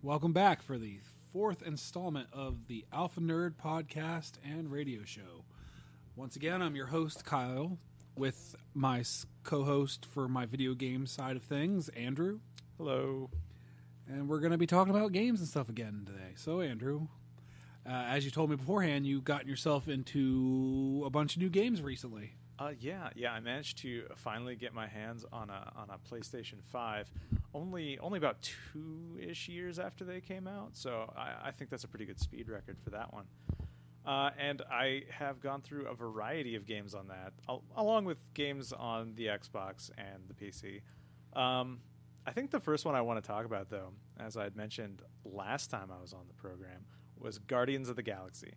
Welcome back for the fourth installment of the Alpha Nerd podcast and radio show. Once again, I'm your host, Kyle, with my co-host for my video game side of things, Andrew. Hello. And we're going to be talking about games and stuff again today. So, Andrew, as you told me beforehand, you've gotten yourself into a bunch of new games recently. Yeah. I managed to finally get my hands on a PlayStation 5 only about 2-ish years after they came out. So I think that's a pretty good speed record for that one. And I have gone through a variety of games on that, along with games on the Xbox and the PC. I think the first one I want to talk about, though, as I had mentioned last time I was on the program, was Guardians of the Galaxy,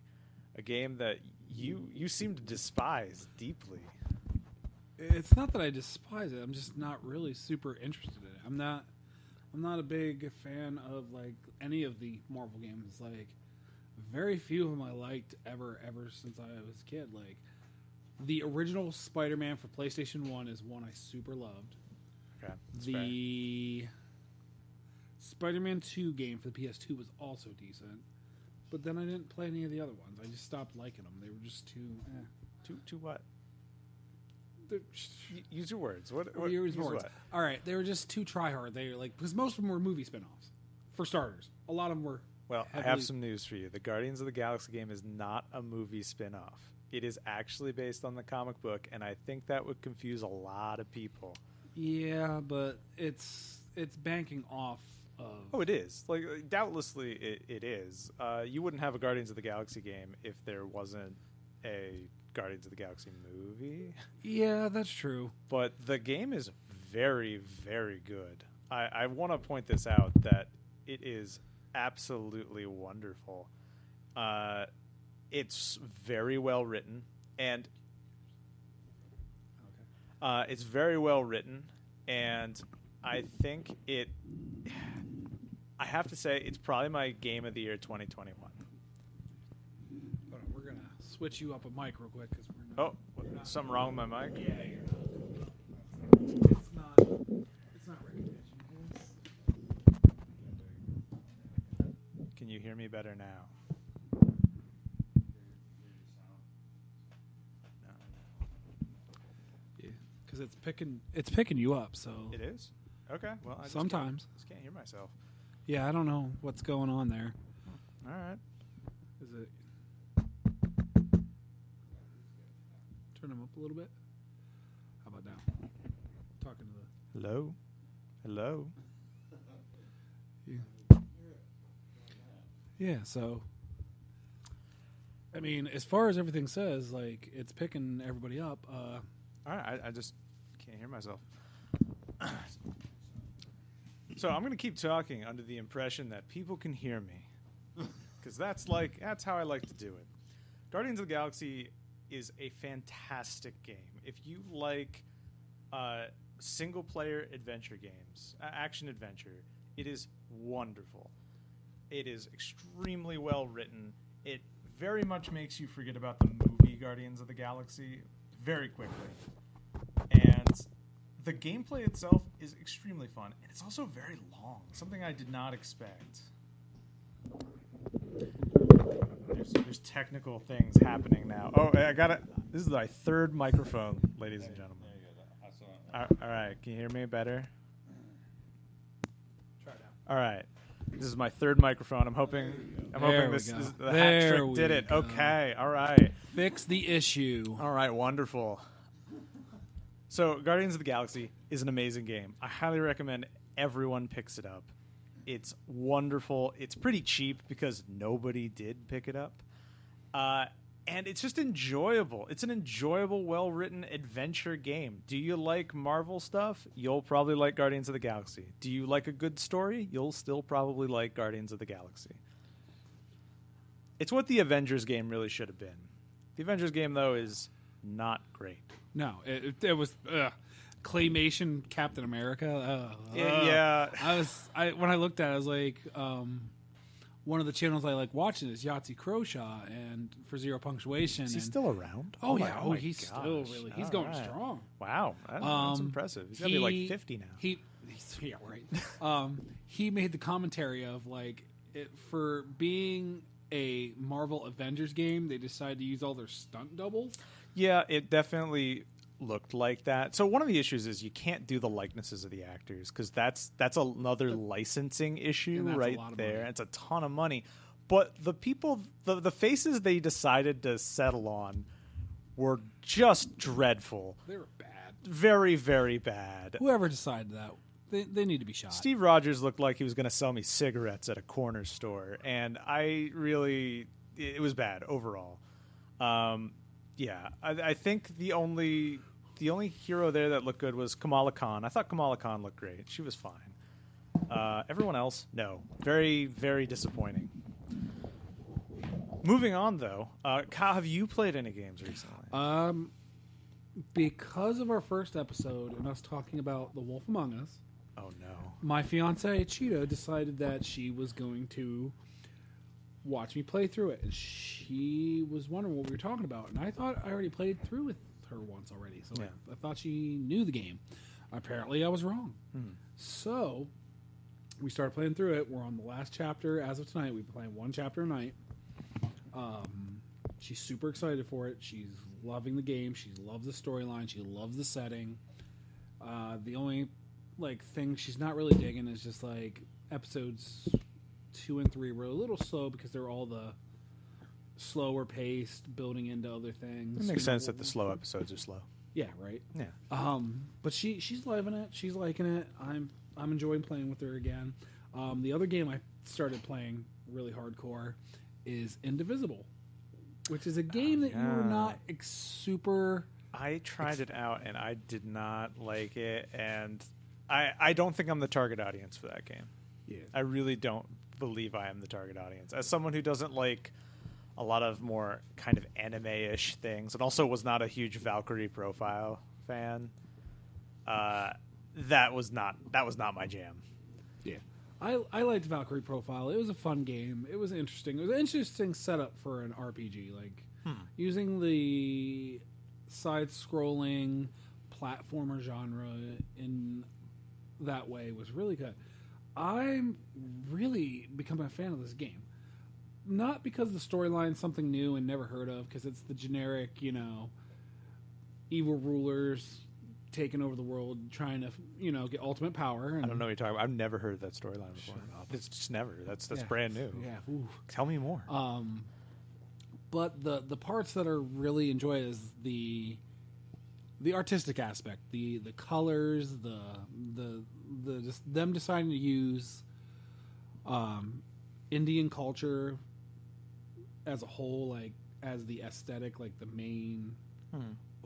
a game that you seem to despise deeply. It's not that I despise it. I'm just not really super interested in it. I'm not a big fan of like any of the Marvel games. Like, very few of them I liked ever since I was a kid. Like, the original Spider-Man for PlayStation 1 is one I super loved. Okay, the fair. Spider-Man 2 game for the PS2 was also decent, but then I didn't play any of the other ones. I just stopped liking them. They were just too... Too what? Use your words. What use words? What? All right, they were just too try-hard. They were like, because most of them were movie spin-offs, for starters. A lot of them were... Well, I have some news for you. The Guardians of the Galaxy game is not a movie spin-off. It is actually based on the comic book, and I think that would confuse a lot of people. Yeah, but it's banking off of... Oh, it is. Like, doubtlessly it is. You wouldn't have a Guardians of the Galaxy game if there wasn't a Guardians of the Galaxy movie. Yeah, that's true. But the game is very, very good. I want to point this out, that it is absolutely wonderful. It's very well written, and it's very well written, and I think I have to say it's probably my game of the year 2021. Hold on, we're gonna switch you up a mic real quick because we're not. Oh, something wrong with my mic? Yeah, it's not recognition. Can you hear me better now? Yeah, because it's picking you up. So It is? Okay. Well, I sometimes just can't hear myself. Yeah, I don't know what's going on there. All right. Is it? Turn them up a little bit. How about now? Talking to the... Hello. Yeah, so... I mean, as far as everything says, like, it's picking everybody up. All right. I just can't hear myself. So I'm going to keep talking under the impression that people can hear me, because that's how I like to do it. Guardians of the Galaxy is a fantastic game. If you like single-player adventure games, action-adventure, it is wonderful. It is extremely well written. It very much makes you forget about the movie Guardians of the Galaxy very quickly. And the gameplay itself is extremely fun, and it's also very long, something I did not expect. There's technical things happening now. Oh, I got it. This is my third microphone, ladies and gentlemen. All right, can you hear me better? Try it out. All right, this is my third microphone. I'm hoping the hat trick did it. Go. Okay, all right. Fix the issue. All right, wonderful. So, Guardians of the Galaxy is an amazing game. I highly recommend everyone picks it up. It's wonderful. It's pretty cheap because nobody did pick it up. And it's just enjoyable. It's an enjoyable, well-written adventure game. Do you like Marvel stuff? You'll probably like Guardians of the Galaxy. Do you like a good story? You'll still probably like Guardians of the Galaxy. It's what the Avengers game really should have been. The Avengers game, though, is not great. No, it was claymation Captain America. Yeah. When I looked at it, I was like, one of the channels I like watching is Yahtzee Croshaw, and for Zero Punctuation. Is he still around? Oh, yeah. My He's gosh. still really. He's going strong. Wow, that's impressive. He's got to be like 50 now. Yeah, right. He made the commentary of like for being a Marvel Avengers game, they decided to use all their stunt doubles. Yeah, it definitely looked like that. So one of the issues is you can't do the likenesses of the actors because that's another licensing issue And that's a right lot of there. money. It's a ton of money. But the people, the faces they decided to settle on were just dreadful. They were bad. Very, very bad. Whoever decided that, they need to be shot. Steve Rogers looked like he was going to sell me cigarettes at a corner store, and it was bad overall. Yeah, I think the only hero there that looked good was Kamala Khan. I thought Kamala Khan looked great. She was fine. Everyone else, no. Very, very disappointing. Moving on, though, Kyle, have you played any games recently? Because of our first episode and us talking about The Wolf Among Us, Oh, no. my fiance Cheetah decided that she was going to watch me play through it, and she was wondering what we were talking about. And I thought I already played through with her once already, so Yeah. I thought she knew the game. Apparently, I was wrong. So we started playing through it. We're on the last chapter as of tonight. We've been playing one chapter a night. She's super excited for it. She's loving the game. She loves the storyline. She loves the setting. The only thing she's not really digging is just episodes 2 and 3 were a little slow because they're all the slower paced, building into other things. It makes sense that the slow episodes are slow. Yeah, right. Yeah. But she's loving it. She's liking it. I'm enjoying playing with her again. The other game I started playing really hardcore is Indivisible, which is a game that you were not super. I tried it out and I did not like it, and I don't think I'm the target audience for that game. Yeah. I really don't believe I am the target audience. As someone who doesn't like a lot of more kind of anime-ish things, and also was not a huge Valkyrie Profile fan, that was not my jam. Yeah. I liked Valkyrie Profile. It was a fun game. It was interesting. It was an interesting setup for an RPG. Using the side-scrolling platformer genre in that way was really good. I'm really becoming a fan of this game. Not because the storyline's something new and never heard of, because it's the generic, evil rulers taking over the world, trying to, get ultimate power. And I don't know what you're talking about. I've never heard that storyline before. It's just never. That's brand new. Yeah. Ooh. Tell me more. But the parts that are really enjoy is the artistic aspect, the colors, the just them deciding to use Indian culture as a whole, as the aesthetic, the main.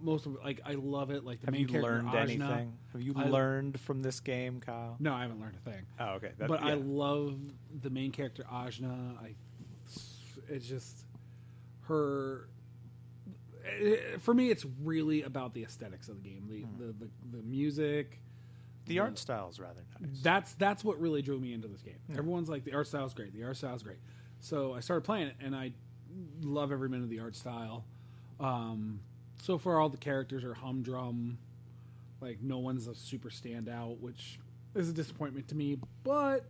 Most of it, I love it. The Have main you character, learned Ajna. anything? Have you learned from this game, Kyle? No, I haven't learned a thing. Oh, okay. I love the main character, Ajna. It's just her. For me, it's really about the aesthetics of the game, the music. The art style is rather nice. That's what really drew me into this game. Everyone's like, the art style's great. The art style's great. So I started playing it, and I love every minute of the art style. So far, all the characters are humdrum. No one's a super standout, which is a disappointment to me. But,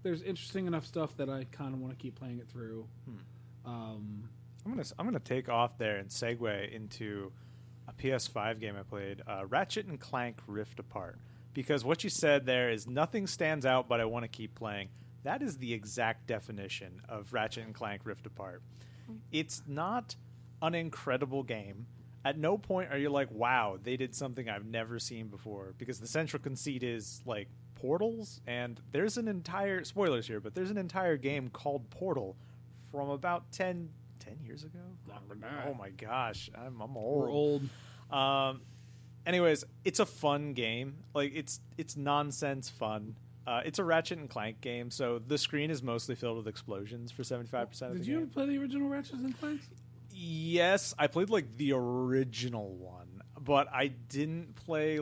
there's interesting enough stuff that I kind of want to keep playing it through. I'm gonna take off there and segue into a PS5 game I played, Ratchet and Clank Rift Apart. Because what you said there is nothing stands out, but I want to keep playing. That is the exact definition of Ratchet and Clank Rift Apart. It's not an incredible game. At no point are you like, wow, they did something I've never seen before. Because the central conceit is portals, and there's an entire, spoilers here, but there's an entire game called Portal from about 10 years ago. Longer than that. Oh my gosh, I'm old. We're old. Anyways, it's a fun game. It's nonsense fun. It's a Ratchet and Clank game, so the screen is mostly filled with explosions for 75% of the game. Did you ever play the original Ratchet and Clanks? Yes, I played the original one, but I didn't play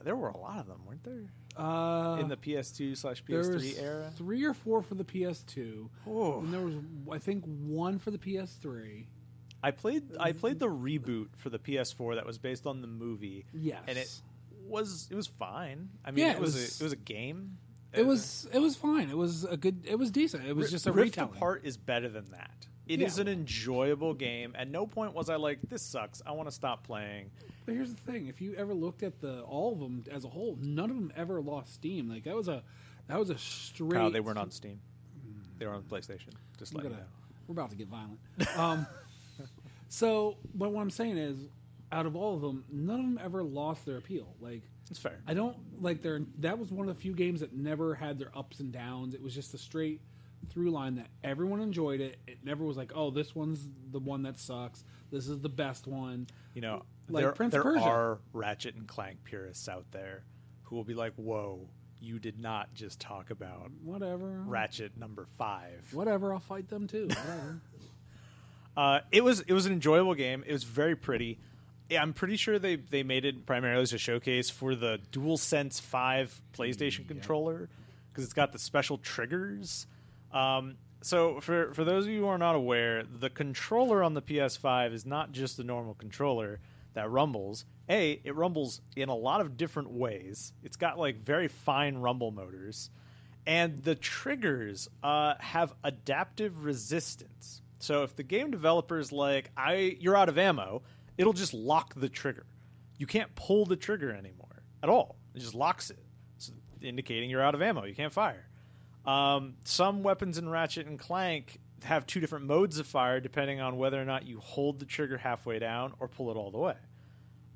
there were a lot of them, weren't there? In the PS2/PS3 era? 3 or 4 for the PS2. Oh. And there was, I think, 1 for the PS3. I played the reboot for the PS4 that was based on the movie. Yes. And it was fine. I mean, Yeah, it was a game. It was fine. It was decent. It was just a Rift retelling. Apart is better than that. It is an enjoyable game. At no point was I like, this sucks, I want to stop playing. But here's the thing: if you ever looked at all of them as a whole, none of them ever lost steam. Like that was a straight. Kyle, they weren't on Steam. They were on PlayStation. Just let you know. We're about to get violent. So, but what I'm saying is, out of all of them, none of them ever lost their appeal. Like, It's fair. I don't like their. That was one of the few games that never had their ups and downs. It was just a straight through line that everyone enjoyed it. It never was like, oh, this one's the one that sucks. This is the best one. You know, Like Prince there of Persia. are Ratchet and Clank purists out there who will be like, whoa, you did not just talk about Whatever. Ratchet number 5. Whatever. I'll fight them too. Whatever. It was an enjoyable game. It was very pretty. Yeah, I'm pretty sure they made it primarily as a showcase for the DualSense 5 PlayStation controller because it's got the special triggers. So for those of you who are not aware, the controller on the PS5 is not just a normal controller that rumbles. It rumbles in a lot of different ways. It's got like very fine rumble motors, and the triggers have adaptive resistance. So if the game developer's like, you're out of ammo, it'll just lock the trigger. You can't pull the trigger anymore at all. It just locks it, so indicating you're out of ammo. You can't fire. Some weapons in Ratchet and Clank have 2 different modes of fire depending on whether or not you hold the trigger halfway down or pull it all the way.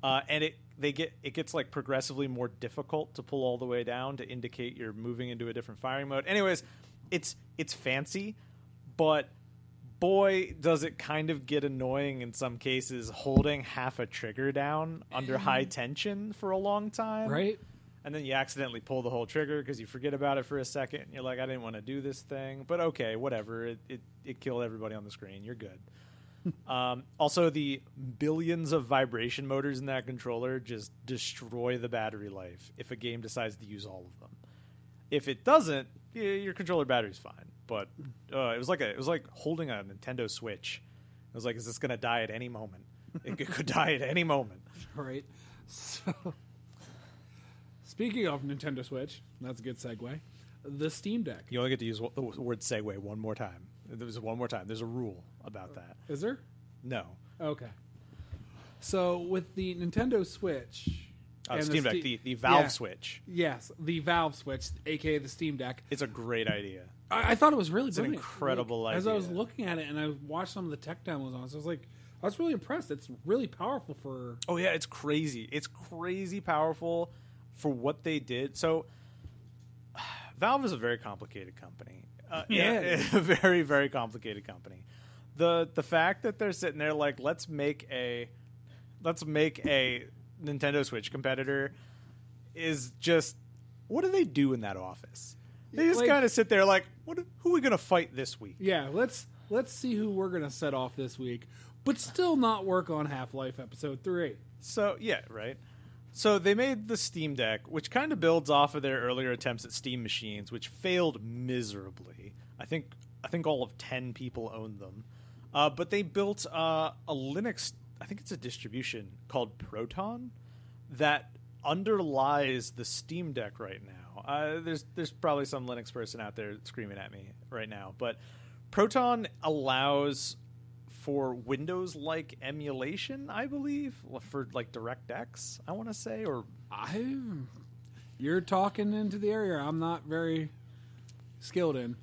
And it gets like progressively more difficult to pull all the way down to indicate you're moving into a different firing mode. Anyways, it's fancy, but boy, does it kind of get annoying in some cases holding half a trigger down under high tension for a long time. Right? And then you accidentally pull the whole trigger because you forget about it for a second. And you're like, I didn't want to do this thing. But okay, whatever. It killed everybody on the screen. You're good. Also, the billions of vibration motors in that controller just destroy the battery life if a game decides to use all of them. If it doesn't, your controller battery's fine. But it was like holding a Nintendo Switch. I was like, is this going to die at any moment? It could die at any moment. Right. So, speaking of Nintendo Switch, that's a good segue. The Steam Deck. You only get to use the word segue one more time. There's one more time. There's a rule about that. Is there? No. Okay. So with the Nintendo Switch, and Steam Deck, the Valve Switch. Yes, the Valve Switch, aka the Steam Deck. It's a great idea. I thought it was really It's an brilliant. incredible As I was idea. looking at it and I watched some of the tech demos on it, so I was like, I was really impressed. It's really powerful for. Oh yeah, it's crazy. It's crazy powerful for what they did. So Valve is a very complicated company. A very, very complicated company. The fact that they're sitting there like, let's make a Nintendo Switch competitor is just, what do they do in that office? They just kind of sit there like, who are we going to fight this week? Yeah, let's see who we're gonna set off this week, but still not work on Half-Life Episode 3. So yeah, right. So they made the Steam Deck, which kind of builds off of their earlier attempts at Steam machines, which failed miserably. I think all of 10 people owned them. But they built a Linux, I think it's a distribution called Proton, that underlies the Steam Deck right now. There's probably some Linux person out there screaming at me right now, but Proton allows for Windows-like emulation, I believe, for like DirectX, I want to say, or You're talking into the area I'm not very skilled in.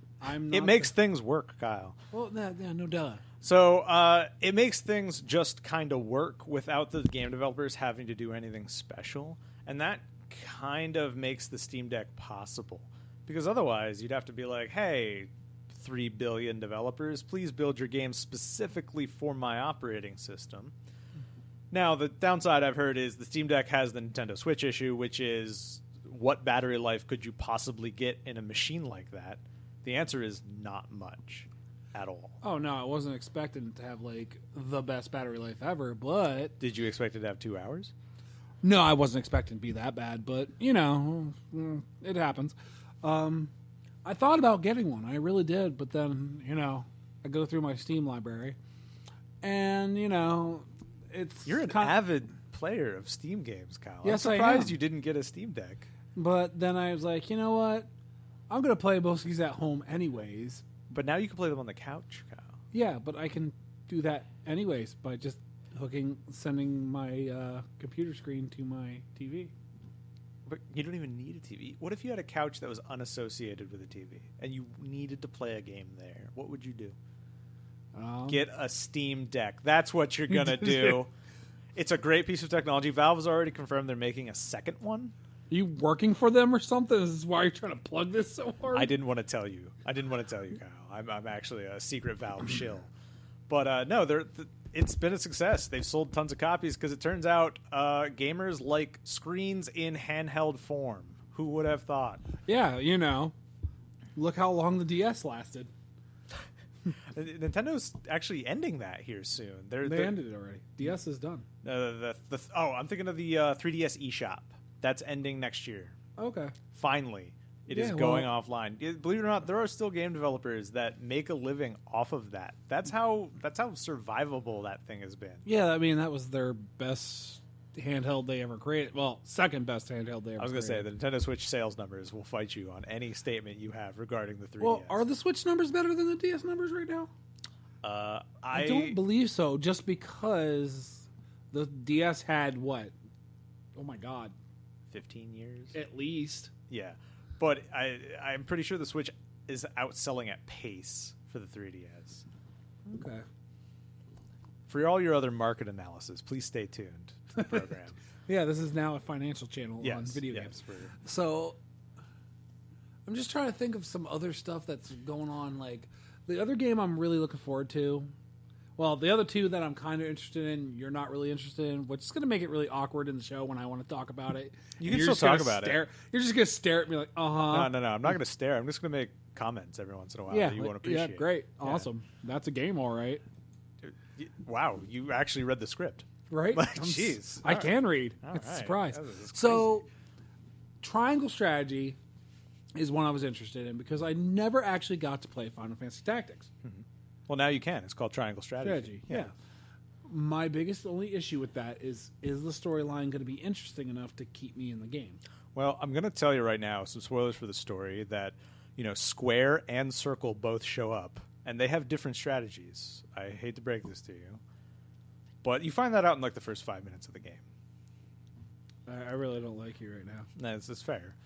it makes things work, Kyle. Well, no duh. So it makes things just kind of work without the game developers having to do anything special, and that kind of makes the Steam Deck possible. Because otherwise, you'd have to be like, hey, 3 billion developers, please build your game specifically for my operating system. Now, the downside I've heard is the Steam Deck has the Nintendo Switch issue, which is what battery life could you possibly get in a machine like that? The answer is not much at all. Oh, no, I wasn't expecting to have, like, the best battery life ever, but... Did you expect it to have 2 hours? No, I wasn't expecting to be that bad, but, you know, it happens. I thought about getting one. I really did, but then, you know, I go through my Steam library, and, you know, it's... You're an avid player of Steam games, Kyle. Yes, I'm I surprised am. you didn't get a Steam Deck. But then I was like, you know what? I'm going to play most of these at home anyways. But now you can play them on the couch, Kyle. Yeah, but I can do that anyways by just sending my computer screen to my TV. But you don't even need a TV. What if you had a couch that was unassociated with a TV and you needed to play a game there? What would you do? Get a Steam Deck. That's what you're going to do. It's a great piece of technology. Valve has already confirmed they're making a second one. Are you working for them or something? This is why you're trying to plug this so hard? I didn't want to tell you. Kyle. I'm actually a secret Valve shill. But no, it's been a success. They've sold tons of copies because it turns out gamers like screens in handheld form. Who would have thought? Yeah, look how long the DS lasted. Nintendo's actually ending that here soon. They ended it already. DS is done. I'm thinking of the 3DS eShop. That's ending next year. Okay. Finally. It is going offline. Believe it or not, there are still game developers that make a living off of that. That's how survivable that thing has been. Yeah, I mean, that was their best handheld they ever created. Well, second best handheld they ever created. I was going to say, the Nintendo Switch sales numbers will fight you on any statement you have regarding the 3DS. Well, are the Switch numbers better than the DS numbers right now? I don't believe so, just because the DS had what? Oh, my God. 15 years? At least. Yeah. But I'm pretty sure the Switch is outselling at pace for the 3DS. Okay. For all your other market analysis, please stay tuned to the program. Yeah, this is now a financial channel on video games. So I'm just trying to think of some other stuff that's going on. Like the other game I'm really looking forward to. Well, the other two that I'm kind of interested in, you're not really interested in, which is going to make it really awkward in the show when I want to talk about it. You can still talk about it. You're just going to stare at me like, uh-huh. No. I'm not going to stare. I'm just going to make comments every once in a while that you won't appreciate. Yeah, great. Awesome. That's a game, all right. Wow, you actually read the script. Right? Jeez. I can read. It's a surprise. So, Triangle Strategy is one I was interested in because I never actually got to play Final Fantasy Tactics. Mm-hmm. Well, now you can. It's called Triangle Strategy. Yeah. My biggest only issue with that is the storyline going to be interesting enough to keep me in the game? Well, I'm going to tell you right now, some spoilers for the story, that Square and Circle both show up, and they have different strategies. I hate to break this to you, but you find that out in like the first 5 minutes of the game. I really don't like you right now. No, it's fair.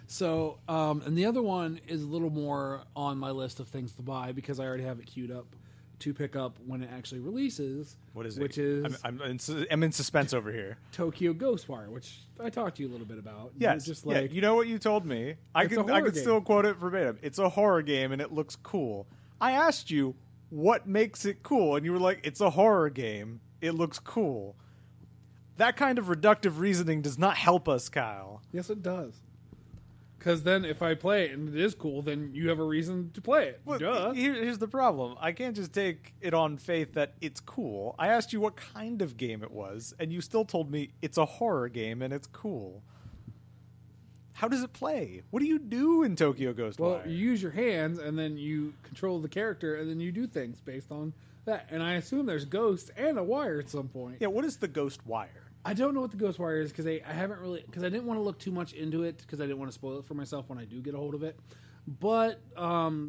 So, and the other one is a little more on my list of things to buy because I already have it queued up to pick up when it actually releases. What is it? Which is I'm in suspense over here. Tokyo Ghostwire, which I talked to you a little bit about. Yes, just like you know what you told me. I can still quote it verbatim. It's a horror game and it looks cool. I asked you what makes it cool, and you were like, "It's a horror game. It looks cool." That kind of reductive reasoning does not help us, Kyle. Yes, it does. Because then if I play it and it is cool, then you have a reason to play it. Well, Duh. Here's the problem. I can't just take it on faith that it's cool. I asked you what kind of game it was, and you still told me it's a horror game and it's cool. How does it play? What do you do in Tokyo Ghostwire? Well, you use your hands, and then you control the character, and then you do things based on that. And I assume there's ghosts and a wire at some point. Yeah, what is the Ghost Wire? I don't know what the Ghost Wire is because I haven't really because I didn't want to look too much into it because I didn't want to spoil it for myself when I do get a hold of it. But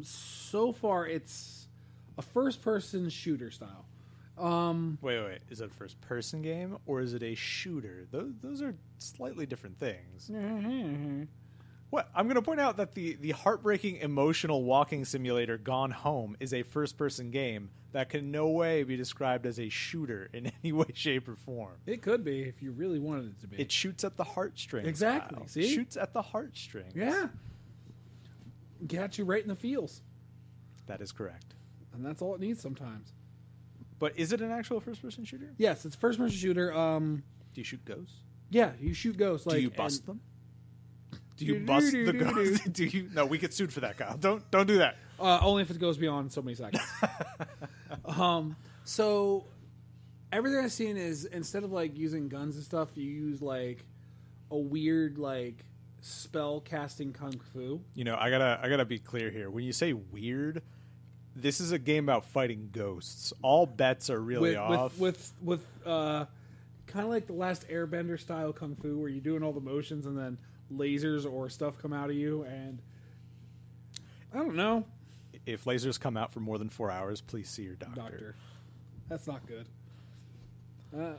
so far it's a first-person shooter style. Wait. Is it a first-person game or is it a shooter? Those are slightly different things. What? I'm going to point out that the heartbreaking emotional walking simulator Gone Home is a first-person game that can in no way be described as a shooter in any way, shape, or form. It could be if you really wanted it to be. It shoots at the heartstrings. Exactly. Kyle. See? Shoots at the heartstrings. Yeah. Got you right in the feels. That is correct. And that's all it needs sometimes. But is it an actual first-person shooter? Yes, it's a first-person shooter. Do you shoot ghosts? Yeah, you shoot ghosts. Do you bust them? Do you bust the ghosts? Do you? No, we get sued for that, Kyle. Don't do that. Only if it goes beyond so many seconds. So everything I've seen is instead of like using guns and stuff, you use like a weird like spell casting kung fu. I gotta be clear here. When you say weird, this is a game about fighting ghosts. All bets are really off. With kind of like the last Airbender style kung fu, where you're doing all the motions and then lasers or stuff come out of you, and I don't know. If lasers come out for more than 4 hours, please see your Doctor. That's not good.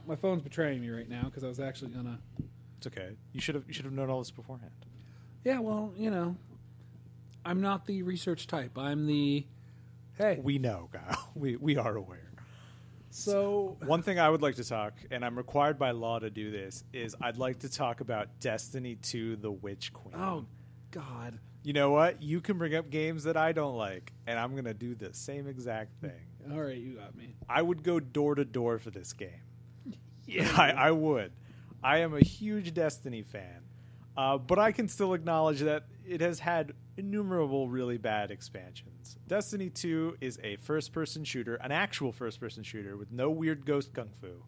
My phone's betraying me right now because I was actually gonna. It's okay. You should have known all this beforehand. Yeah, well, I'm not the research type. I'm the. Hey. We know, Kyle. We are aware. So one thing I would like to talk, and I'm required by law to do this, is I'd like to talk about Destiny 2: The Witch Queen. Oh, God. You know what? You can bring up games that I don't like, and I'm gonna do the same exact thing. All right, you got me. I would go door to door for this game. Yeah, I would. I am a huge Destiny fan, but I can still acknowledge that it has had innumerable really bad expansions. Destiny 2 is a first-person shooter, an actual first-person shooter with no weird ghost kung fu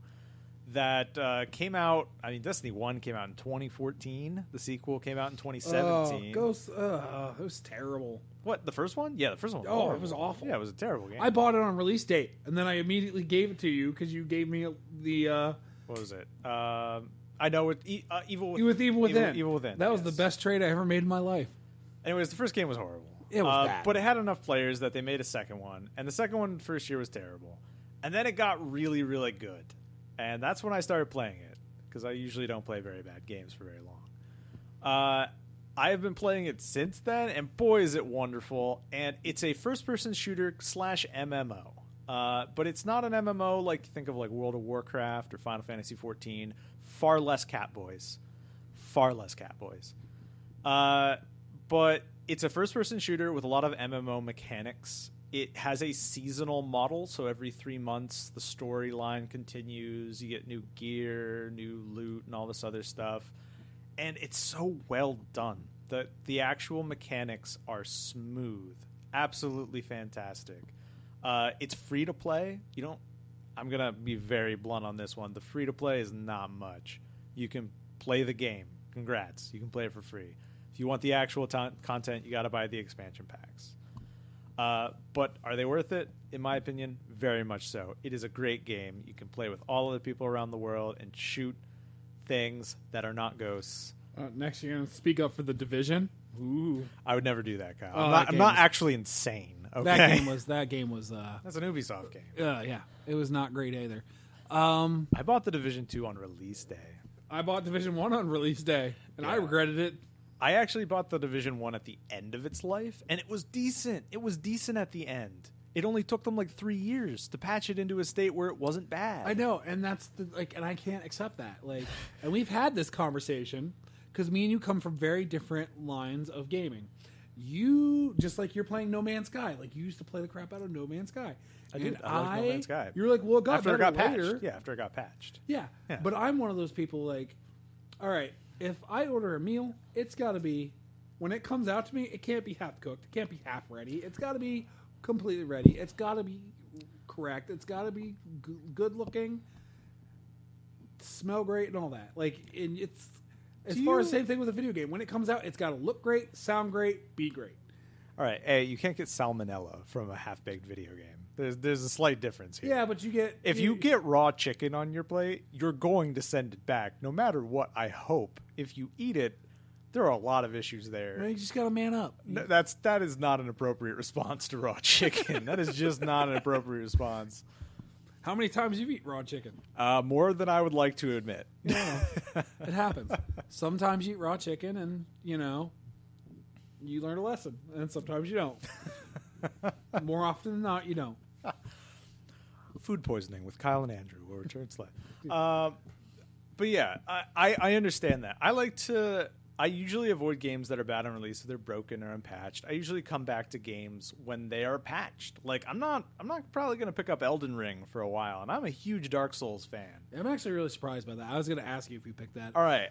that came out. I mean, Destiny 1 came out in 2014. The sequel came out in 2017. Oh, Ghost, it was terrible. What, the first one? Yeah, the first one was Oh, horrible. it was awful. Yeah, it was a terrible game. I bought it on release date, and then I immediately gave it to you because you gave me the. What was it? I know it. Evil Within. Evil Within. That was yes. the best trade I ever made in my life. Anyways, the first game was horrible. It was bad. But it had enough players that they made a second one, and the second one first year was terrible, and then it got really, really good, and that's when I started playing it because I usually don't play very bad games for very long. I have been playing it since then, and boy, is it wonderful! And it's a first-person shooter / MMO. But it's not an MMO like you think of like World of Warcraft or Final Fantasy XIV. Far less Catboys. But it's a first-person shooter with a lot of MMO mechanics. It has a seasonal model, so every 3 months the storyline continues. You get new gear, new loot, and all this other stuff. And it's so well done. The actual mechanics are smooth. Absolutely fantastic. It's free to play. I'm going to be very blunt on this one. The free to play is not much. You can play the game. Congrats. You can play it for free. If you want the actual content, you got to buy the expansion packs. But are they worth it? In my opinion, very much so. It is a great game. You can play with all of the people around the world and shoot things that are not ghosts. Next, you're going to speak up for The Division. Ooh. I would never do that, Kyle. Oh, I'm not actually insane. Okay? That game was. That's an Ubisoft game. Yeah, it was not great either. I bought The Division 2 on release day. I bought Division 1 on release day, and I regretted it. I actually bought The Division 1 at the end of its life, and it was decent. It was decent at the end. It only took them like 3 years to patch it into a state where it wasn't bad. I know, and that's and I can't accept that. And we've had this conversation because me and you come from very different lines of gaming. You just like you're playing No Man's Sky. Like you used to play the crap out of No Man's Sky. I did. I like No Man's Sky. You're like, well, it got after it better got later. patched. Yeah, after it got patched. Yeah. But I'm one of those people like, all right, if I order a meal, it's got to be, when it comes out to me, it can't be half cooked. It can't be half ready. It's got to be completely ready. It's got to be correct. It's got to be good looking, smell great, and all that. And it's as far as same thing with a video game. When it comes out, it's got to look great, sound great, be great. All right, hey, you can't get salmonella from a half-baked video game. There's a slight difference here. Yeah, but you get if you get raw chicken on your plate, you're going to send it back, no matter what. I hope if you eat it, there are a lot of issues there. You just got to man up. No, that is not an appropriate response to raw chicken. That is just not an appropriate response. How many times you've eaten raw chicken? More than I would like to admit. Yeah, it happens. Sometimes you eat raw chicken, and you learn a lesson, and sometimes you don't. More often than not, you don't. Food poisoning with Kyle and Andrew will return slightly. But yeah, I understand that. I usually avoid games that are bad on release if they're broken or unpatched. I usually come back to games when they are patched. Like I'm not probably going to pick up Elden Ring for a while, and I'm a huge Dark Souls fan. I'm actually really surprised by that. I was going to ask you if you picked that. All right,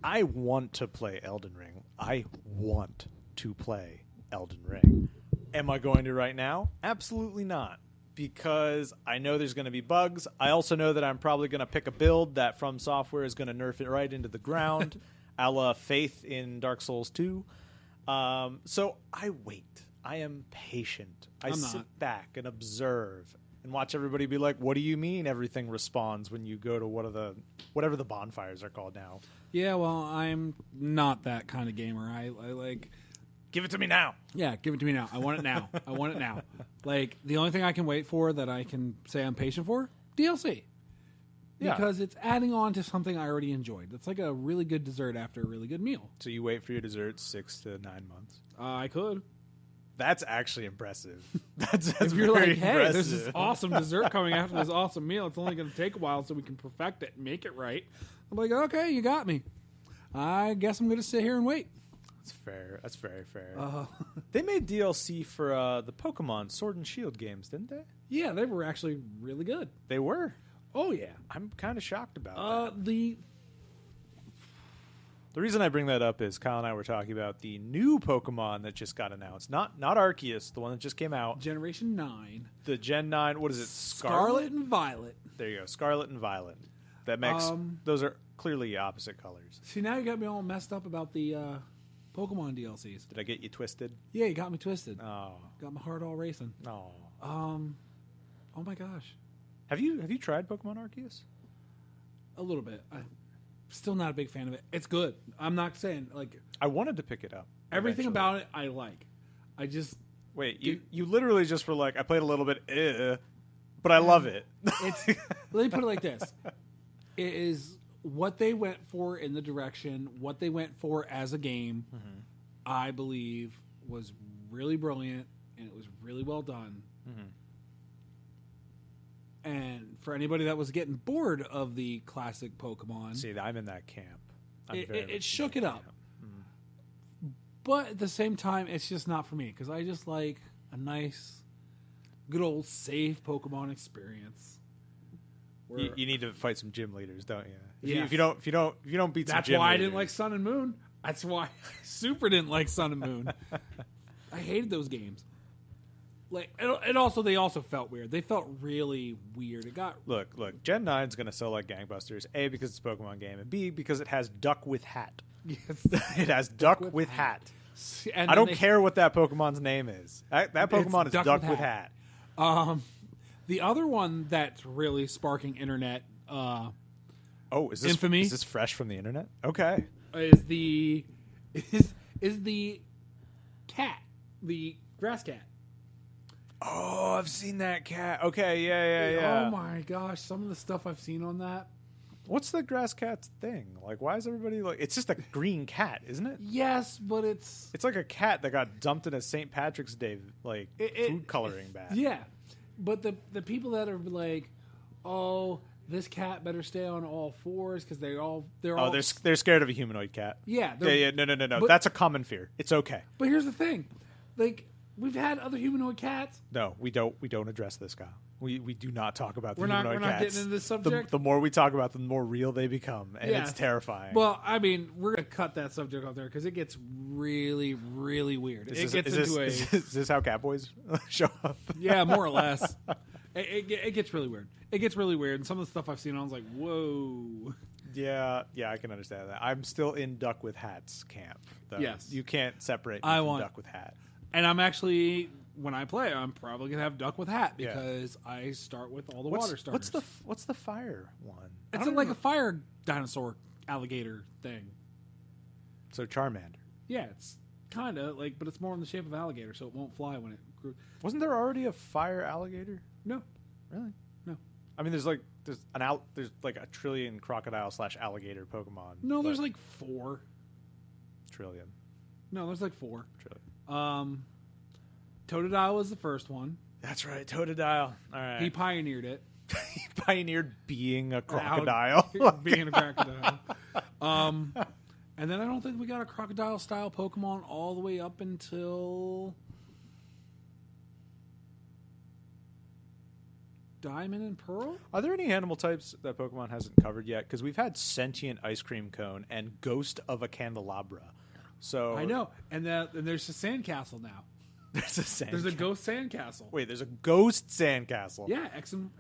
I want to play Elden Ring. I want to play Elden Ring. Am I going to right now? Absolutely not, because I know there's going to be bugs. I also know that I'm probably going to pick a build that From Software is going to nerf it right into the ground, a la Faith in Dark Souls 2. So I wait. I am patient. I sit back and observe. and watch everybody be like, "What do you mean everything responds when you go to whatever the bonfires are called now?" Yeah, well, I'm not that kind of gamer. I like, Give it to me now. yeah, give it to me now. I want it now. I want it now. Like, the only thing I can wait for that I can say I'm patient for, DLC. Yeah. Because it's adding on to something I already enjoyed. It's like a really good dessert after a really good meal. So you wait for your dessert 6 to 9 months. I could. That's actually impressive. That's If you're very like, hey, impressive. there's this awesome dessert coming after this awesome meal. It's only going to take a while so we can perfect it and make it right. I'm like, okay, you got me. I guess I'm going to sit here and wait. That's fair. That's very fair. Uh, They made DLC for the Pokemon Sword and Shield games, didn't they? yeah, they were actually really good. They were. Oh, yeah. I'm kind of shocked about that. The The reason I bring that up is Kyle and I were talking about the new Pokemon that just got announced. Not Arceus, the one that just came out. Generation 9. The Gen 9, what is it? Scarlet and Violet. There you go. Scarlet and Violet. That makes those are clearly opposite colors. See, now you got me all messed up about the Pokemon DLCs. Did I get you twisted? Yeah, you got me twisted. Oh. Got my heart all racing. No. Oh my gosh. Have you tried Pokemon Arceus? A little bit. I'm still not a big fan of it. It's good. I'm not saying, like, I wanted to pick it up. everything eventually. about it I like. I just, Wait, you literally just were like, I played a little bit, but I love it. it's, let me put it like this. It is what they went for in the direction, what they went for as a game, I believe was really brilliant and it was really well done. And for anybody that was getting bored of the classic Pokemon, See, I'm in that camp. I'm very much in it shook that it up. camp. But at the same time, it's just not for me because I just like a nice, good old safe Pokemon experience. Where- You need to fight some gym leaders, don't you? Yeah. If you don't beat some That's gym why I leaders, didn't like Sun and Moon. That's why I super didn't like Sun and Moon. I hated those games. Like, and also they also felt weird. They felt really weird. It got Look, Gen 9's going to sell like gangbusters. A, because it's a Pokemon game, and B, because it has Duck with Hat. It has Duck with hat. and I then don't care what that Pokemon's name is. That Pokemon is Duck Duck with with Hat. Hat. The other one that's really sparking internet Oh, is this Infamy? Is this fresh from the internet? Okay. is the cat, the grass cat. Oh, I've seen that cat. Okay, yeah. Oh my gosh, some of the stuff I've seen on that. What's the grass cat's thing? Like, why is everybody like? It's just a green cat, isn't it? Yes, but it's It's like a cat that got dumped in a St. Patrick's Day food coloring bag. yeah. But the people that are like, oh, this cat better stay on all fours because they're all Oh, they're scared of a humanoid cat. yeah. No. But- That's a common fear. It's okay. But here's the thing, like we've had other humanoid cats. No, we don't address this, Kyle. We do not talk about the We're not humanoid cats. getting into this subject? The more we talk about them, the more real they become, and Yeah. it's terrifying. Well, I mean, we're gonna cut that subject off there because it gets really, really weird. is this how Catboys show up? Yeah, more or less. It gets really weird. It gets really weird, and some of the stuff I've seen, I was like, whoa. Yeah, I can understand that. I'm still in Duck with Hats camp. Though. Yes. You can't separate me I from want- Duck with Hat. And I'm actually, when I play, I'm probably gonna have Duck with Hat Yeah. because I start with all the water starters. What's the fire one? I It's don't like a remember. fire dinosaur alligator thing. So Charmander. Yeah, it's kind of like, but it's more in the shape of alligator, so it won't fly when it grew. Wasn't there already a fire alligator? No, Really? no, I mean, there's like a trillion crocodile / alligator Pokemon. no. There's but- like 4. trillion. No, there's like 4. Trillion. Totodile was the first one. That's right, Totodile. All right. He pioneered it. He pioneered being a crocodile. Being a crocodile. And then I don't think we got a crocodile style Pokemon all the way up until Diamond and Pearl. Are there any animal types that Pokemon hasn't covered yet? Because we've had Sentient Ice Cream Cone and Ghost of a Candelabra. So I know, and there's a sandcastle now. There's a sand. There's a ghost sandcastle. Wait, there's a ghost sandcastle. Yeah, X and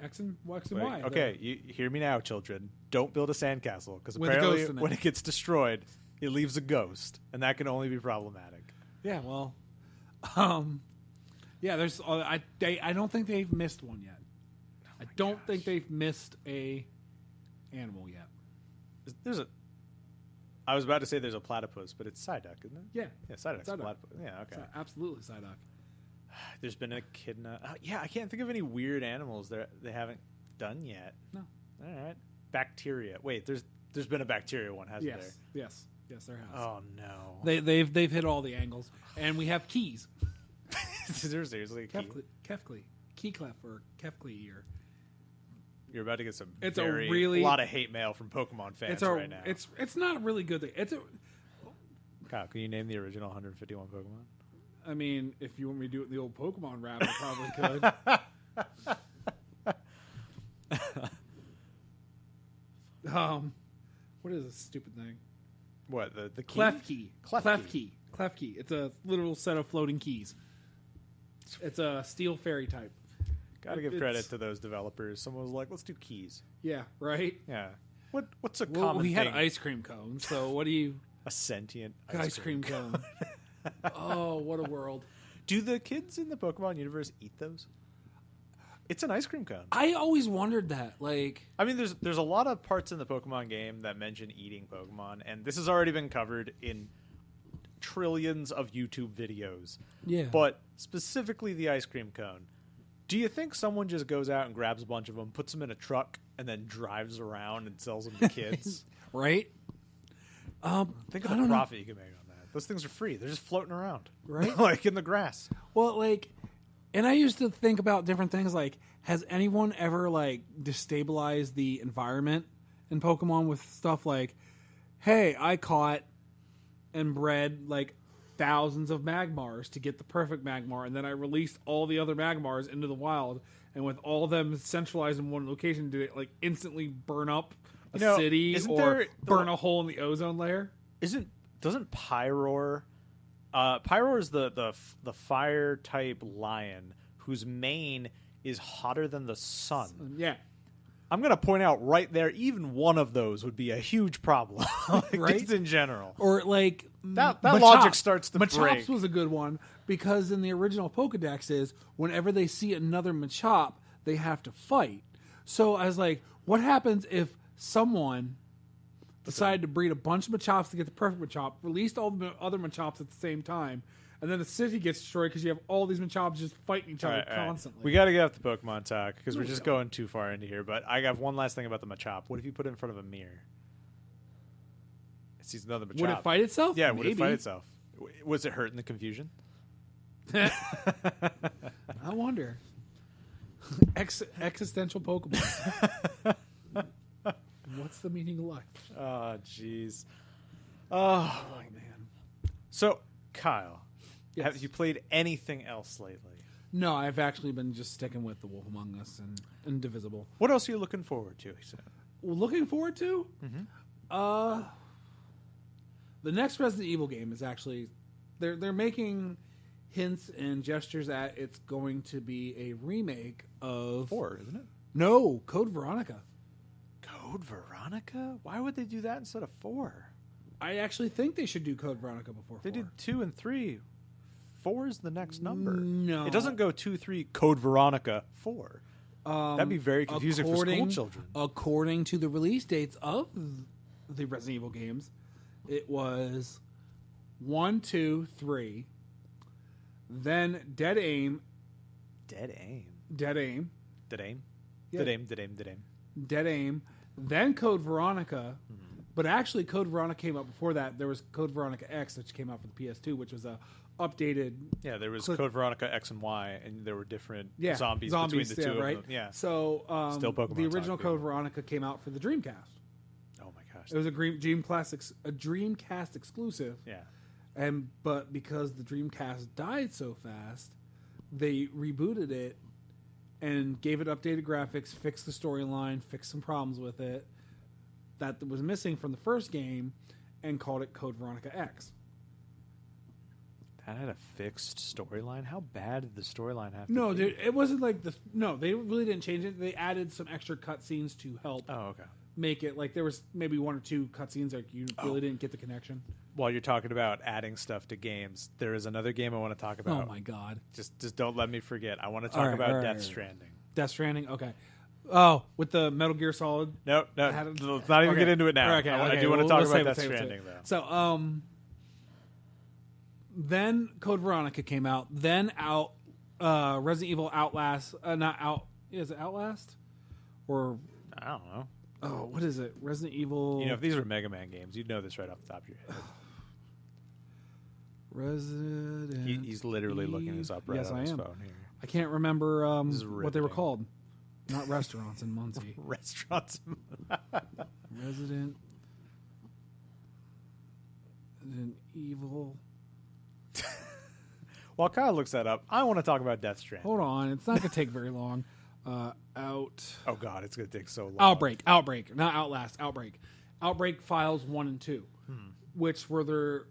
Y. Wait, okay, you hear me now, children. Don't build a sandcastle because With a apparently ghost in it. when it gets destroyed, it leaves a ghost, and that can only be problematic. Yeah, well, yeah. There's I don't think they've missed one yet. I don't think they've missed a animal yet. I was about to say there's a platypus, but it's Psyduck, isn't it? Yeah. Yeah, Psyduck's a Psyduck. platypus. Yeah, okay. Absolutely Psyduck. There's been a echidna. I can't think of any weird animals they haven't done yet. No. All right. Bacteria. Wait, there's been a bacteria one, hasn't Yes. Yes. Yes, there has. there? Oh no. They've hit all the angles, and we have keys. Is there seriously a key? Kefkli, Keyclef or Kefkli or You're about to get some It's a a lot of hate mail from Pokemon fans right now. it's not a really good thing. Kyle, can you name the original 151 Pokemon? I mean, if you want me to do it in the old Pokemon rap, I probably could. What is this stupid thing? What, the key? Klefki. Klefki. It's a literal set of floating keys. It's a steel fairy type. Gotta give credit to those developers. Someone was like, let's do keys. Yeah, right? Yeah. What's a Well, common we thing? had ice cream cones, so what do you... A sentient Ice cream cone. Oh, what a world. Do the kids in the Pokemon universe eat those? It's an ice cream cone. I always wondered that. Like, I mean, there's a lot of parts in the Pokemon game that mention eating Pokemon, and this has already been covered in trillions of YouTube videos. yeah. But specifically the ice cream cone. Do you think someone just goes out and grabs a bunch of them, puts them in a truck, and then drives around and sells them to kids? Right? Think of I the don't know. profit you can make on that. Those things are free. They're just floating around. Right? Like in the grass. Well, like, and I used to think about different things. Like, has anyone ever, like, destabilized the environment in Pokemon with stuff like, hey, I caught and bred, like, thousands of Magmars to get the perfect Magmar, and then I released all the other Magmars into the wild, and with all of them centralized in one location, did it, like, instantly burn up a city or burn a hole in the ozone layer? Doesn't Pyroar... Pyroar is the fire type lion whose mane is hotter than the sun. Yeah. I'm going to point out right there, even one of those would be a huge problem. Like, Right? just in general. Or, like... That Machop. logic starts to Machops break. was a good one because in the original Pokedex is whenever they see another Machop, they have to fight. So I was like, what happens if someone decided to breed a bunch of Machops to get the perfect Machop, released all the other Machops at the same time, and then the city gets destroyed because you have all these Machops just fighting each other All right. constantly. We got to get off the Pokemon talk because we're just going too far into here. But I got one last thing about the Machop. What if you put it in front of a mirror? It sees another Machop. Would it fight itself? Yeah, would it Maybe. fight itself? Was it hurt in the confusion? I wonder. Existential Pokemon. What's the meaning of life? Oh, jeez. Oh, man. So, Kyle, Yes. have you played anything else lately? No, I've actually been just sticking with The Wolf Among Us and Indivisible. What else are you looking forward to? Looking forward to? Mm-hmm. The next Resident Evil game is actually... They're making hints and gestures at it's going to be a remake of... 4, isn't it? No, Code Veronica. Code Veronica? Why would they do that instead of 4? I actually think they should do Code Veronica before They 4. did 2 and 3. 4 is the next number. No. It doesn't go 2, 3, Code Veronica 4. That'd be very confusing for school children. According to the release dates of the Resident Evil games, it was 1, 2, 3, then Dead Aim, Dead Aim. Dead Aim, Dead Aim? Yeah. Dead Aim, Dead Aim, Dead Aim. Dead Aim, then Code Veronica. But actually, Code Veronica came out before that. There was Code Veronica X, which came out for the PS2, which was a updated. Yeah, there was Click- Code Veronica X and Y, and there were different Yeah, zombies between the two right? of them. Yeah. So Still Pokemon the original talk, Code people. Veronica came out for the Dreamcast. Oh my gosh. It was a Dreamcast exclusive. Yeah. But because the Dreamcast died so fast, they rebooted it and gave it updated graphics, fixed the storyline, fixed some problems with it that was missing from the first game, and called it Code Veronica X. That had a fixed storyline? How bad did the storyline have to No, be? dude, it wasn't like the. No, they really didn't change it. They added some extra cutscenes to help Oh, okay. make it like there was maybe 1 or 2 cutscenes like you really didn't get the connection. While you're talking about adding stuff to games, there is another game I want to talk about. Oh my god, Just don't let me forget. I want to All talk right, about all right, Death all right. Stranding. Death Stranding. Okay, Oh, with the Metal Gear Solid. No, Had let's it- not even okay. get into it now. Okay, I okay, do want to we'll- talk we'll about save it, Death save it, Stranding, save it. though. So, then Code Veronica came out. Then Resident Evil Outlast. Not Out. Is it Outlast? Or I don't know. oh, what is it? Resident Evil. You know, if these were Mega Man games, you'd know this right off the top of your head. Resident. He's literally looking this up right Yes, on I his am. phone here. I can't remember This is what they were riveting. called. Not restaurants in Muncie. Restaurants. Resident Evil. While Kyle looks that up, I want to talk about Death Stranding. Hold on, it's not gonna take very long. Out. Oh God, it's gonna take so long. Outbreak, not Outlast. Outbreak Files 1 and 2, which were their